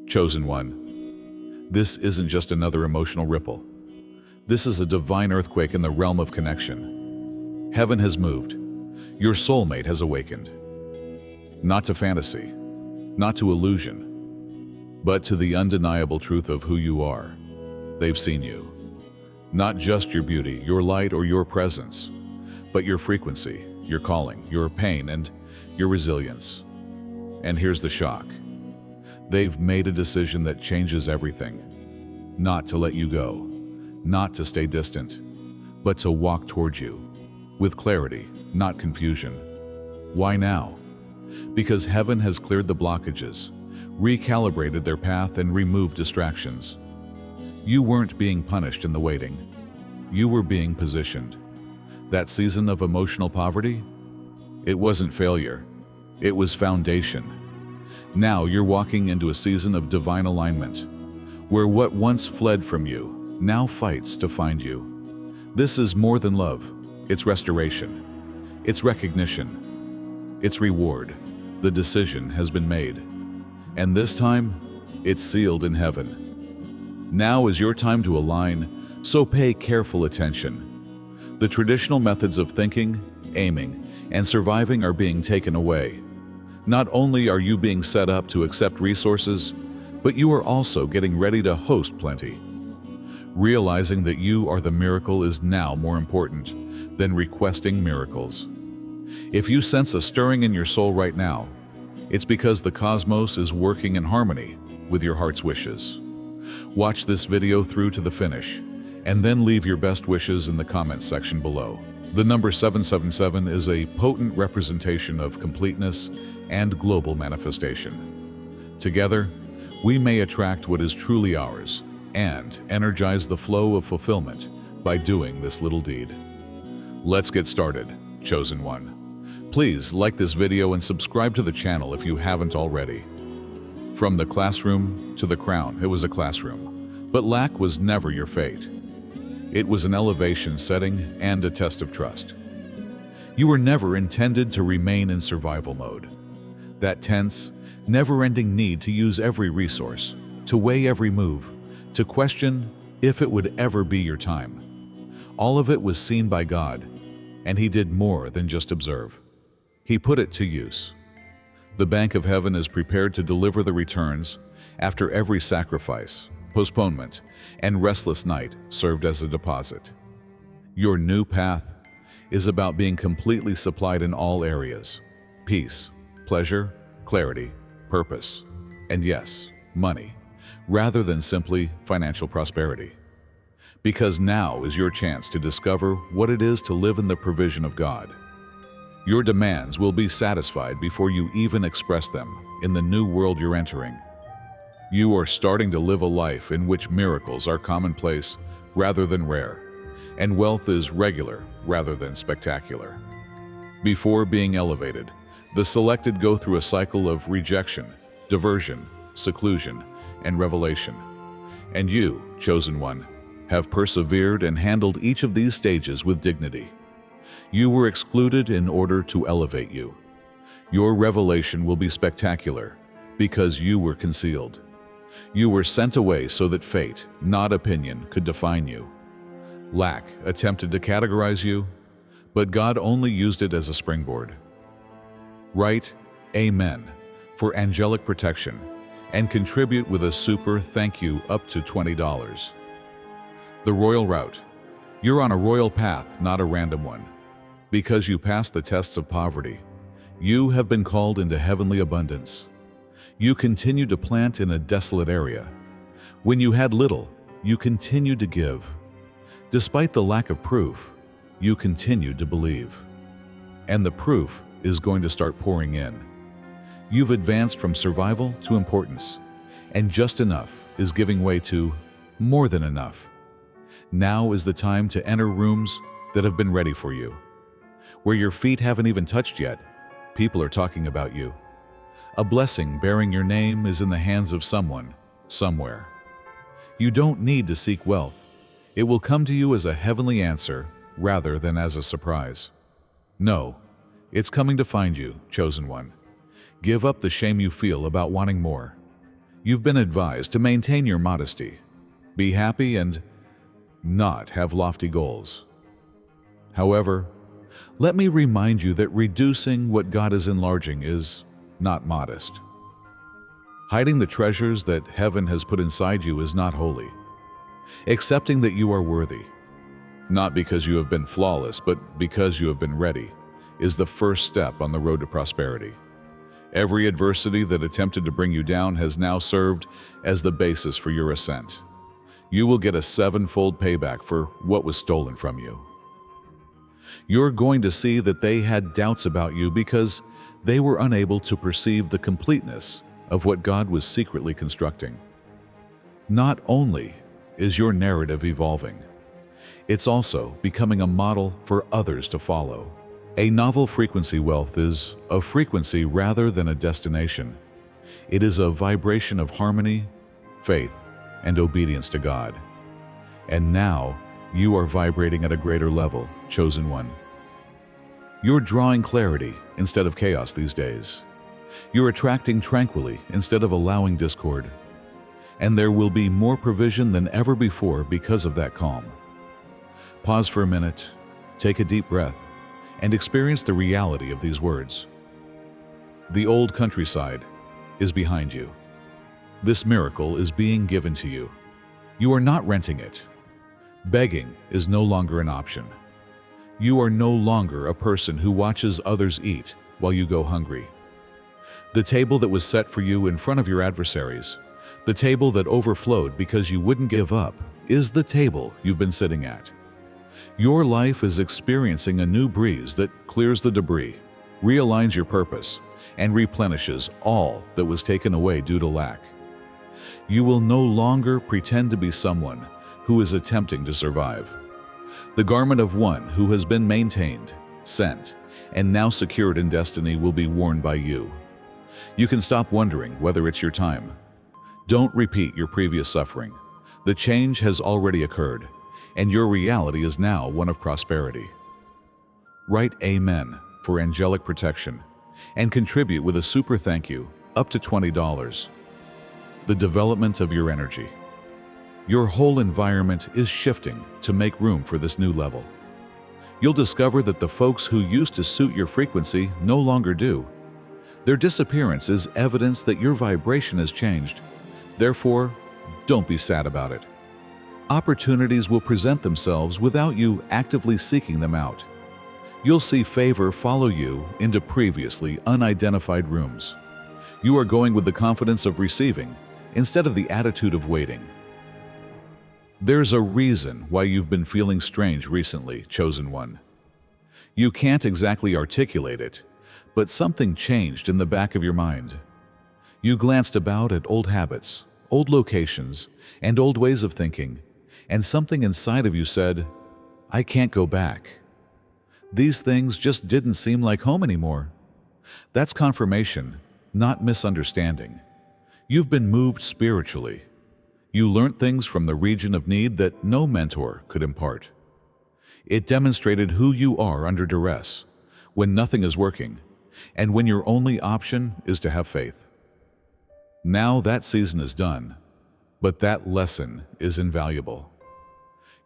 Chosen one. This isn't just another emotional ripple. This is a divine earthquake in the realm of connection. Heaven has moved. Your soulmate has awakened. Not to fantasy, not to illusion, but to the undeniable truth of who you are. They've seen you. Not just your beauty, your light, or your presence, but your frequency, your calling, your pain, and your resilience. And here's the shock. They've made a decision that changes everything. Not to let you go, not to stay distant, but to walk towards you, with clarity, not confusion. Why now? Because heaven has cleared the blockages, recalibrated their path, and removed distractions. You weren't being punished in the waiting. You were being positioned. That season of emotional poverty? It wasn't failure. It was foundation. Now you're walking into a season of divine alignment, where what once fled from you now fights to find you. This is more than love. It's restoration. It's recognition. It's reward. The decision has been made. And this time, it's sealed in heaven. Now is your time to align, so pay careful attention. The traditional methods of thinking, aiming, and surviving are being taken away. Not only are you being set up to accept resources, but you are also getting ready to host plenty. Realizing that you are the miracle is now more important than requesting miracles. If you sense a stirring in your soul right now, it's because the cosmos is working in harmony with your heart's wishes. Watch this video through to the finish, and then leave your best wishes in the comments section below. The number 777 is a potent representation of completeness and global manifestation. Together, we may attract what is truly ours and energize the flow of fulfillment by doing this little deed. Let's get started, chosen one. Please like this video and subscribe to the channel if you haven't already. From the classroom to the crown, it was a classroom, but lack was never your fate. It was an elevation setting and a test of trust. You were never intended to remain in survival mode. That tense, never-ending need to use every resource, to weigh every move, to question if it would ever be your time. All of it was seen by God, and He did more than just observe. He put it to use. The bank of heaven is prepared to deliver the returns after every sacrifice, postponement, and restless night served as a deposit. Your new path is about being completely supplied in all areas: peace, pleasure, clarity, purpose, and yes, money, rather than simply financial prosperity. Because now is your chance to discover what it is to live in the provision of God. Your demands will be satisfied before you even express them in the new world you're entering. You are starting to live a life in which miracles are commonplace rather than rare, and wealth is regular rather than spectacular. Before being elevated, the selected go through a cycle of rejection, diversion, seclusion, and revelation. And you, chosen one, have persevered and handled each of these stages with dignity. You were excluded in order to elevate you. Your revelation will be spectacular because you were concealed. You were sent away so that fate, not opinion, could define you. Lack attempted to categorize you, but God only used it as a springboard. Write Amen for angelic protection and contribute with a super thank you up to $20. The royal route. You're on a royal path, not a random one. Because you passed the tests of poverty, you have been called into heavenly abundance. You continue to plant in a desolate area. When you had little, you continued to give. Despite the lack of proof, you continued to believe. And the proof is going to start pouring in. You've advanced from survival to importance, and just enough is giving way to more than enough. Now is the time to enter rooms that have been ready for you. Where your feet haven't even touched yet, people are talking about you. A blessing bearing your name is in the hands of someone, somewhere. You don't need to seek wealth. It will come to you as a heavenly answer rather than as a surprise. No, it's coming to find you, chosen one. Give up the shame you feel about wanting more. You've been advised to maintain your modesty, be happy, and not have lofty goals. However, let me remind you that reducing what God is enlarging is not modest. Hiding the treasures that heaven has put inside you is not holy. Accepting that you are worthy, not because you have been flawless, but because you have been ready, is the first step on the road to prosperity. Every adversity that attempted to bring you down has now served as the basis for your ascent. You will get a sevenfold payback for what was stolen from you. You're going to see that they had doubts about you because they were unable to perceive the completeness of what God was secretly constructing. Not only is your narrative evolving, it's also becoming a model for others to follow. A novel frequency wealth is a frequency rather than a destination. It is a vibration of harmony, faith, and obedience to God. And now, you are vibrating at a greater level, chosen one. You're drawing clarity instead of chaos these days. You're attracting tranquility instead of allowing discord. And there will be more provision than ever before because of that calm. Pause for a minute, take a deep breath, and experience the reality of these words. The old countryside is behind you. This miracle is being given to you. You are not renting it. Begging is no longer an option. You are no longer a person who watches others eat while you go hungry. The table that was set for you in front of your adversaries, the table that overflowed because you wouldn't give up, is the table you've been sitting at. Your life is experiencing a new breeze that clears the debris, realigns your purpose, and replenishes all that was taken away due to lack. You will no longer pretend to be someone who is attempting to survive. The garment of one who has been maintained, sent, and now secured in destiny will be worn by you. You can stop wondering whether it's your time. Don't repeat your previous suffering. The change has already occurred, and your reality is now one of prosperity. Write Amen for angelic protection and contribute with a super thank you up to $20. The development of your energy. Your whole environment is shifting to make room for this new level. You'll discover that the folks who used to suit your frequency no longer do. Their disappearance is evidence that your vibration has changed. Therefore, don't be sad about it. Opportunities will present themselves without you actively seeking them out. You'll see favor follow you into previously unidentified rooms. You are going with the confidence of receiving instead of the attitude of waiting. There's a reason why you've been feeling strange recently, chosen one. You can't exactly articulate it, but something changed in the back of your mind. You glanced about at old habits, old locations, and old ways of thinking, and something inside of you said, I can't go back. These things just didn't seem like home anymore. That's confirmation, not misunderstanding. You've been moved spiritually. You learned things from the region of need that no mentor could impart. It demonstrated who you are under duress, when nothing is working, and when your only option is to have faith. Now that season is done, but that lesson is invaluable.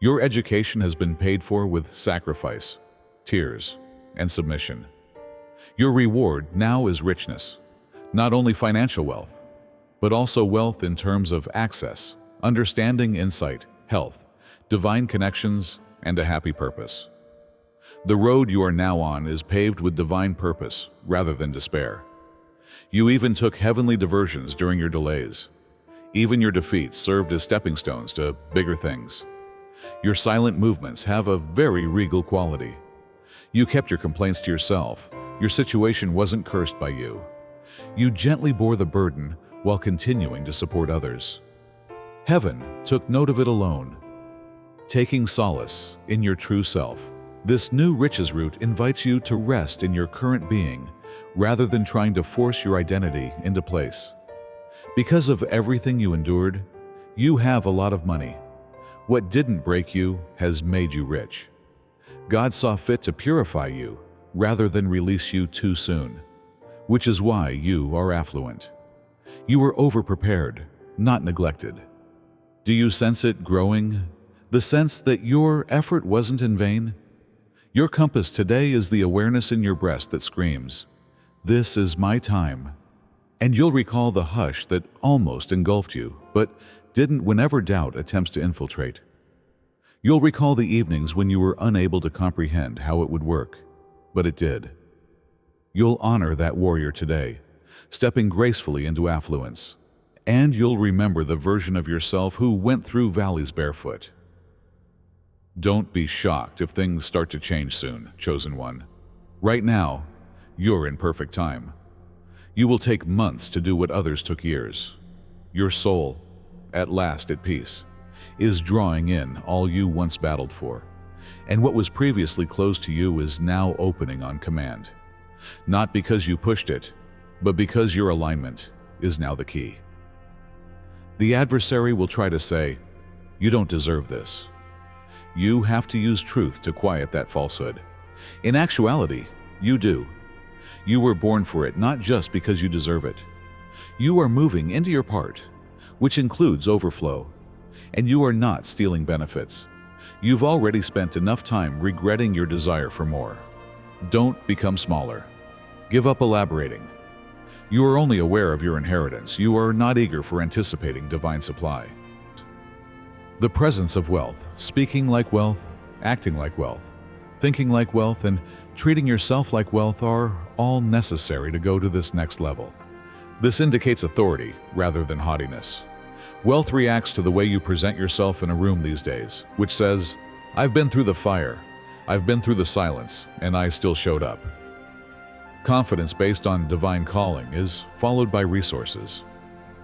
Your education has been paid for with sacrifice, tears, and submission. Your reward now is richness, not only financial wealth, but also wealth in terms of access, understanding, insight, health, divine connections, and a happy purpose. The road you are now on is paved with divine purpose rather than despair. You even took heavenly diversions during your delays. Even your defeats served as stepping stones to bigger things. Your silent movements have a very regal quality. You kept your complaints to yourself. Your situation wasn't cursed by you. You gently bore the burden while continuing to support others. Heaven took note of it alone. Taking solace in your true self, this new riches route invites you to rest in your current being rather than trying to force your identity into place. Because of everything you endured, you have a lot of money. What didn't break you has made you rich. God saw fit to purify you rather than release you too soon, which is why you are affluent. You were overprepared, not neglected. Do you sense it growing? The sense that your effort wasn't in vain? Your compass today is the awareness in your breast that screams, "This is my time." And you'll recall the hush that almost engulfed you, but didn't whenever doubt attempts to infiltrate. You'll recall the evenings when you were unable to comprehend how it would work, but it did. You'll honor that warrior today, stepping gracefully into affluence. And you'll remember the version of yourself who went through valleys barefoot. Don't be shocked if things start to change soon, chosen one. Right now, you're in perfect time. You will take months to do what others took years. Your soul, at last at peace, is drawing in all you once battled for, and what was previously closed to you is now opening on command. Not because you pushed it, but because your alignment is now the key. The adversary will try to say, "You don't deserve this." You have to use truth to quiet that falsehood. In actuality, you do. You were born for it, not just because you deserve it. You are moving into your part, which includes overflow, and you are not stealing benefits. You've already spent enough time regretting your desire for more. Don't become smaller. Give up elaborating. You are only aware of your inheritance. You are not eager for anticipating divine supply. The presence of wealth, speaking like wealth, acting like wealth, thinking like wealth, and treating yourself like wealth are all necessary to go to this next level. This indicates authority rather than haughtiness. Wealth reacts to the way you present yourself in a room these days, which says, "I've been through the fire, I've been through the silence, and I still showed up." Confidence based on divine calling is followed by resources.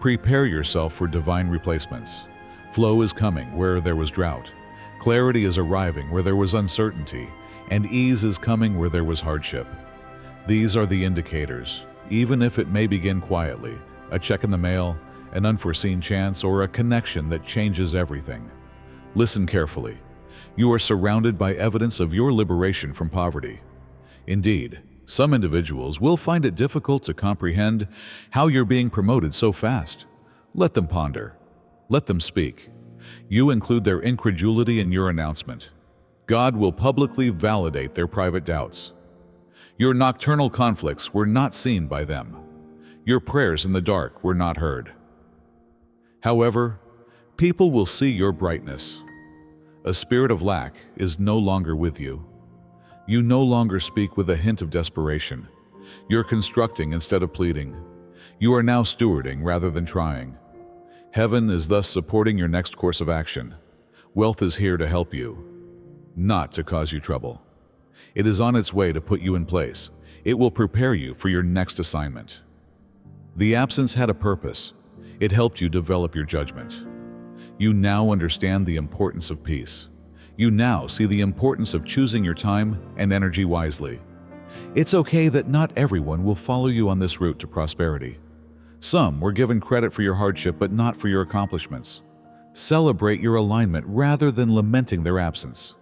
Prepare yourself for divine replacements. Flow is coming where there was drought. Clarity is arriving where there was uncertainty, and ease is coming where there was hardship. These are the indicators, even if it may begin quietly, a check in the mail, an unforeseen chance, or a connection that changes everything. Listen carefully. You are surrounded by evidence of your liberation from poverty. Indeed, some individuals will find it difficult to comprehend how you're being promoted so fast. Let them ponder. Let them speak. You include their incredulity in your announcement. God will publicly validate their private doubts. Your nocturnal conflicts were not seen by them. Your prayers in the dark were not heard. However, people will see your brightness. A spirit of lack is no longer with you. You no longer speak with a hint of desperation. You're constructing instead of pleading. You are now stewarding rather than trying. Heaven is thus supporting your next course of action. Wealth is here to help you, not to cause you trouble. It is on its way to put you in place. It will prepare you for your next assignment. The absence had a purpose. It helped you develop your judgment. You now understand the importance of peace. You now see the importance of choosing your time and energy wisely. It's okay that not everyone will follow you on this route to prosperity. Some were given credit for your hardship but not for your accomplishments. Celebrate your alignment rather than lamenting their absence.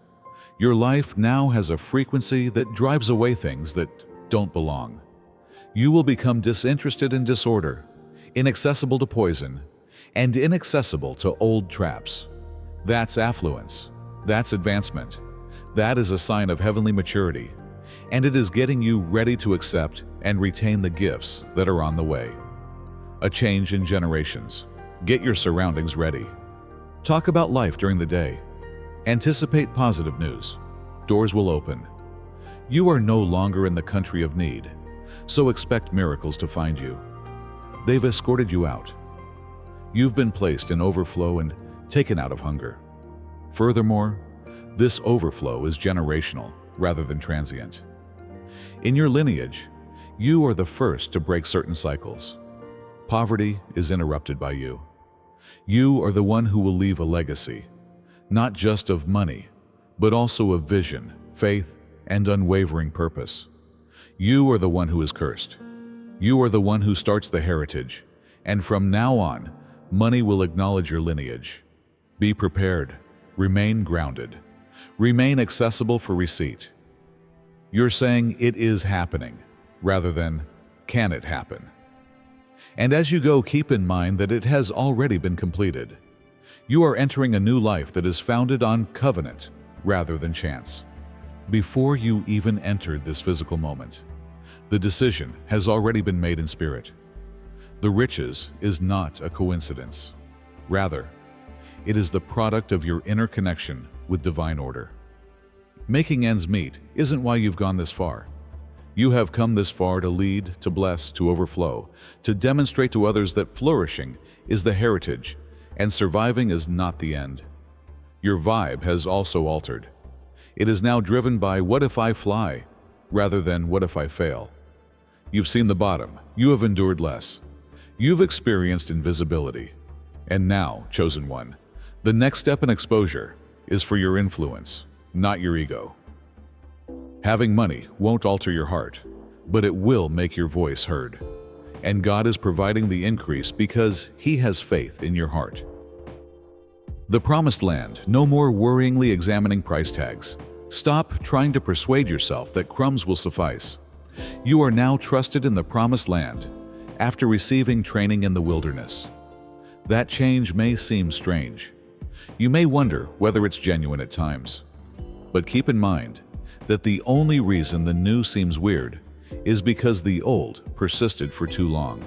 Your life now has a frequency that drives away things that don't belong. You will become disinterested in disorder, inaccessible to poison, and inaccessible to old traps. That's affluence. That's advancement. That is a sign of heavenly maturity, and it is getting you ready to accept and retain the gifts that are on the way. A change in generations. Get your surroundings ready. Talk about life during the day. Anticipate positive news. Doors will open. You are no longer in the country of need, so expect miracles to find you. They've escorted you out. You've been placed in overflow and taken out of hunger. Furthermore, this overflow is generational rather than transient. In your lineage, you are the first to break certain cycles. Poverty is interrupted by you. You are the one who will leave a legacy, not just of money, but also of vision, faith, and unwavering purpose. You are the one who is cursed. You are the one who starts the heritage, and from now on, money will acknowledge your lineage. Be prepared. Remain grounded. Remain accessible for receipt. You're saying it is happening, rather than can it happen? And as you go, keep in mind that it has already been completed. You are entering a new life that is founded on covenant rather than chance. Before you even entered this physical moment, the decision has already been made in spirit. The riches is not a coincidence. Rather, it is the product of your inner connection with divine order. Making ends meet isn't why you've gone this far. You have come this far to lead, to bless, to overflow, to demonstrate to others that flourishing is the heritage and surviving is not the end. Your vibe has also altered. It is now driven by what if I fly rather than what if I fail. You've seen the bottom. You have endured less. You've experienced invisibility. And now, chosen one, the next step in exposure is for your influence, not your ego. Having money won't alter your heart, but it will make your voice heard. And God is providing the increase because He has faith in your heart. The promised land, no more worryingly examining price tags. Stop trying to persuade yourself that crumbs will suffice. You are now trusted in the promised land after receiving training in the wilderness. That change may seem strange. You may wonder whether it's genuine at times. But keep in mind that the only reason the new seems weird is because the old persisted for too long.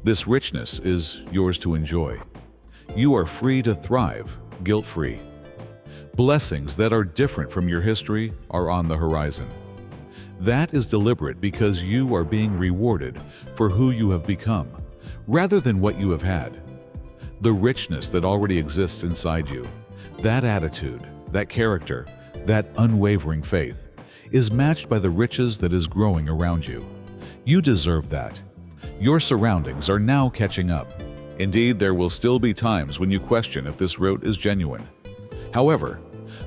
This richness is yours to enjoy. You are free to thrive, guilt-free. Blessings that are different from your history are on the horizon. That is deliberate because you are being rewarded for who you have become, rather than what you have had. The richness that already exists inside you, that attitude, that character, that unwavering faith, is matched by the riches that is growing around you. You deserve that. Your surroundings are now catching up. Indeed, there will still be times when you question if this route is genuine. However,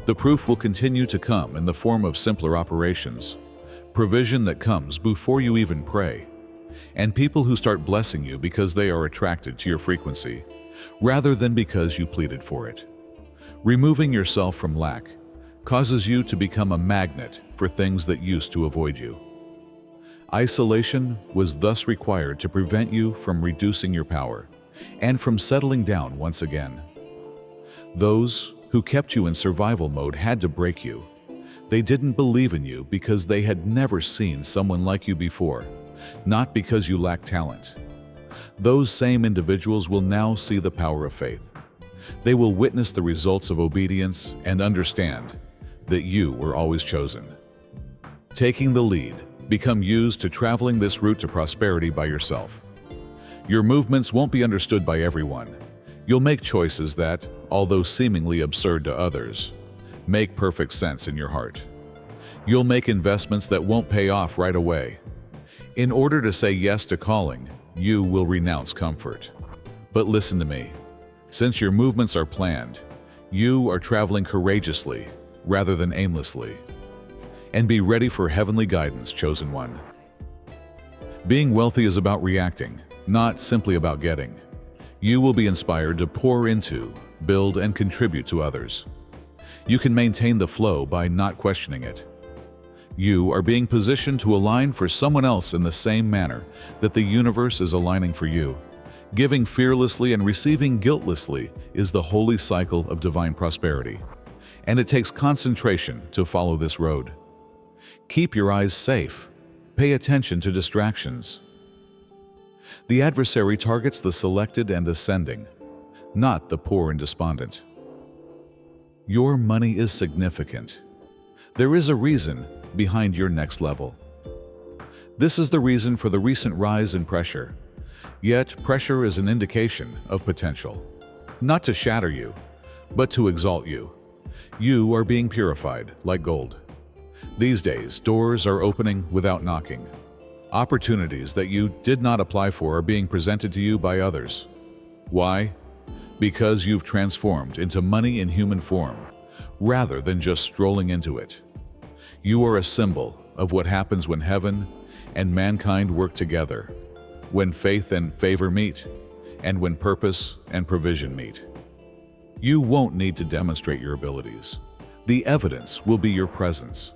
the proof will continue to come in the form of simpler operations, provision that comes before you even pray, and people who start blessing you because they are attracted to your frequency, rather than because you pleaded for it. Removing yourself from lack causes you to become a magnet for things that used to avoid you. Isolation was thus required to prevent you from reducing your power and from settling down once again. Those who kept you in survival mode had to break you. They didn't believe in you because they had never seen someone like you before, not because you lacked talent. Those same individuals will now see the power of faith. They will witness the results of obedience and understand that you were always chosen. Taking the lead, become used to traveling this route to prosperity by yourself. Your movements won't be understood by everyone. You'll make choices that, although seemingly absurd to others, make perfect sense in your heart. You'll make investments that won't pay off right away. In order to say yes to calling, you will renounce comfort. But listen to me. Since your movements are planned, you are traveling courageously rather than aimlessly. And be ready for heavenly guidance, chosen one. Being wealthy is about reacting, not simply about getting. You will be inspired to pour into, build, and contribute to others. You can maintain the flow by not questioning it. You are being positioned to align for someone else in the same manner that the universe is aligning for you. Giving fearlessly and receiving guiltlessly is the holy cycle of divine prosperity. And it takes concentration to follow this road. Keep your eyes safe. Pay attention to distractions. The adversary targets the selected and ascending, not the poor and despondent. Your money is significant. There is a reason behind your next level. This is the reason for the recent rise in pressure. Yet, pressure is an indication of potential. Not to shatter you, but to exalt you. You are being purified like gold. These days, doors are opening without knocking. Opportunities that you did not apply for are being presented to you by others. Why? Because you've transformed into money in human form, rather than just strolling into it. You are a symbol of what happens when heaven and mankind work together, when faith and favor meet, and when purpose and provision meet. You won't need to demonstrate your abilities. The evidence will be your presence.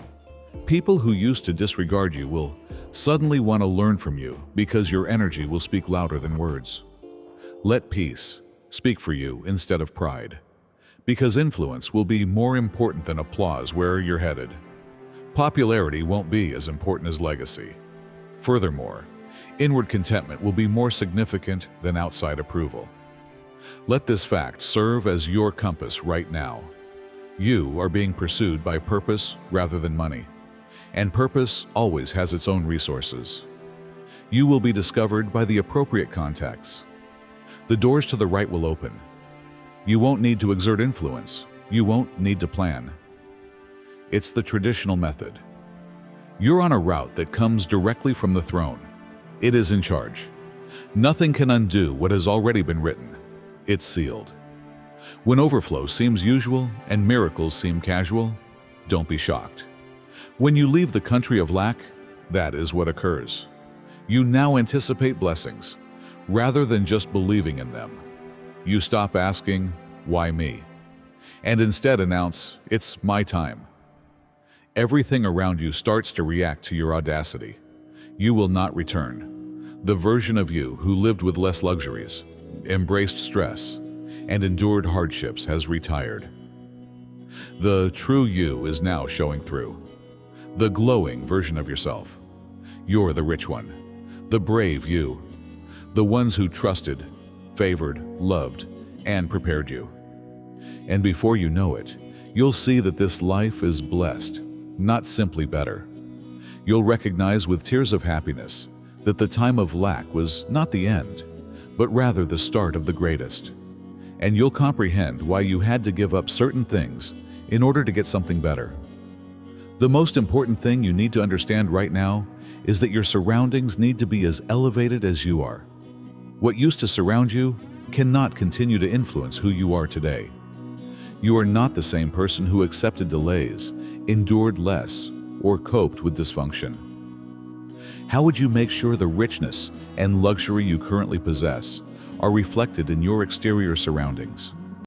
People who used to disregard you will suddenly want to learn from you because your energy will speak louder than words. Let peace speak for you instead of pride, because influence will be more important than applause where you're headed. Popularity won't be as important as legacy. Furthermore, inward contentment will be more significant than outside approval. Let this fact serve as your compass right now. You are being pursued by purpose rather than money, and purpose always has its own resources. You will be discovered by the appropriate contacts. The doors to the right will open. You won't need to exert influence. You won't need to plan. It's the traditional method. You're on a route that comes directly from the throne. It is in charge. Nothing can undo what has already been written. It's sealed. When overflow seems usual and miracles seem casual, don't be shocked. When you leave the country of lack, that is what occurs. You now anticipate blessings, rather than just believing in them. You stop asking, "Why me?" and instead announce, "It's my time." Everything around you starts to react to your audacity. You will not return. The version of you who lived with less luxuries, embraced stress, and endured hardships has retired. The true you is now showing through. The glowing version of yourself. You're the rich one, the brave you, the ones who trusted, favored, loved, and prepared you. And before you know it, you'll see that this life is blessed, not simply better. You'll recognize with tears of happiness that the time of lack was not the end, but rather the start of the greatest. And you'll comprehend why you had to give up certain things in order to get something better. The most important thing you need to understand right now is that your surroundings need to be as elevated as you are. What used to surround you cannot continue to influence who you are today. You are not the same person who accepted delays, endured less, or coped with dysfunction. How would you make sure the richness and luxury you currently possess are reflected in your exterior surroundings?